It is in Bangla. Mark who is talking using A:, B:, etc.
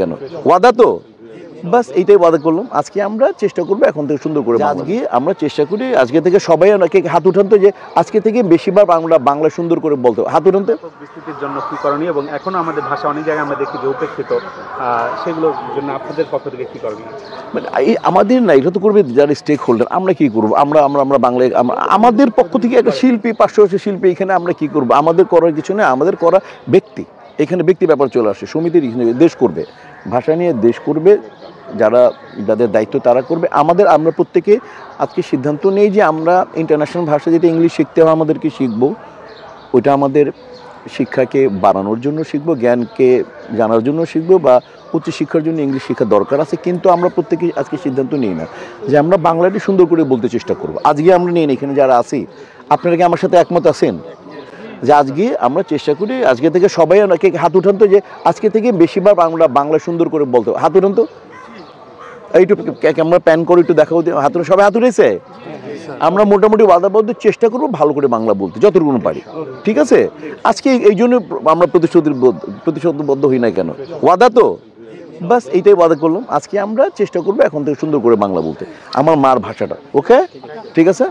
A: কেন ওয়াদা তো বাস এইটাই ওয়াদা করলাম। আজকে আমরা চেষ্টা করবো এখন থেকে সুন্দর করে। আজকে আমরা চেষ্টা করি আজকে থেকে সবাই অনেকে হাত উঠান তো, যে আজকে থেকে বেশিরভাগ আমরা বাংলা সুন্দর করে বলতে হাত উঠান তো।
B: বিস্তৃতির জন্য কি করণীয় এবং এখনো আমাদের ভাষা অনেক জায়গায় আমরা দেখি যে উপেক্ষিত, সেগুলোর জন্য আপনাদের পক্ষ থেকে কি করণীয়?
A: মানে আমাদের না, এটা তো করবে যারা স্টেক হোল্ডার। আমরা কি করবো? আমরা বাংলায় আমাদের পক্ষ থেকে একটা শিল্পী, পার্শ্ববর্তী শিল্পী, এখানে আমরা কি করবো? আমাদের করার কিছু নেই, আমাদের করা ব্যক্তি, এখানে ব্যক্তি ব্যাপার চলে আসে। সমিতির দেশ করবে, ভাষা নিয়ে দেশ করবে, যাদের দায়িত্ব তারা করবে। আমরা প্রত্যেকে আজকে সিদ্ধান্ত নেই যে আমরা ইন্টারন্যাশনাল ভাষা যেটা ইংলিশ শিখতে হবে আমাদেরকে শিখবো। ওইটা আমাদের শিক্ষাকে বাড়ানোর জন্য শিখবো, জ্ঞানকে জানার জন্য শিখবো, বা উচ্চশিক্ষার জন্য ইংলিশ শিক্ষা দরকার আছে। কিন্তু আমরা প্রত্যেকে আজকে সিদ্ধান্ত নিই না যে আমরা বাংলাটি সুন্দর করে বলতে চেষ্টা করবো। আজকে আমরা নিই না, এখানে যারা আছি আপনারা কি আমার সাথে একমত আছেন যে আজকে আমরা চেষ্টা করি আজকে থেকে সবাই অনেকে হাত উঠান তো, যে আজকে থেকে বেশিরভাগ আমরা বাংলা সুন্দর করে বলতে হাত উঠান তো। এইটু আমরা প্যান করে একটু দেখাও, হাত সবাই হাত উঠেছে। আমরা মোটামুটি ওয়াদাবদ্ধ চেষ্টা করবো ভালো করে বাংলা বলতে যতটুকু পারি, ঠিক আছে? আজকে এই জন্য আমরা প্রতিশ্রুতিবদ্ধ হই না কেন, ওয়াদা তো বাস এইটাই ওয়াদা করলাম। আজকে আমরা চেষ্টা করবো এখন থেকে সুন্দর করে বাংলা বলতে, আমার মার ভাষাটা। ওকে, ঠিক আছে।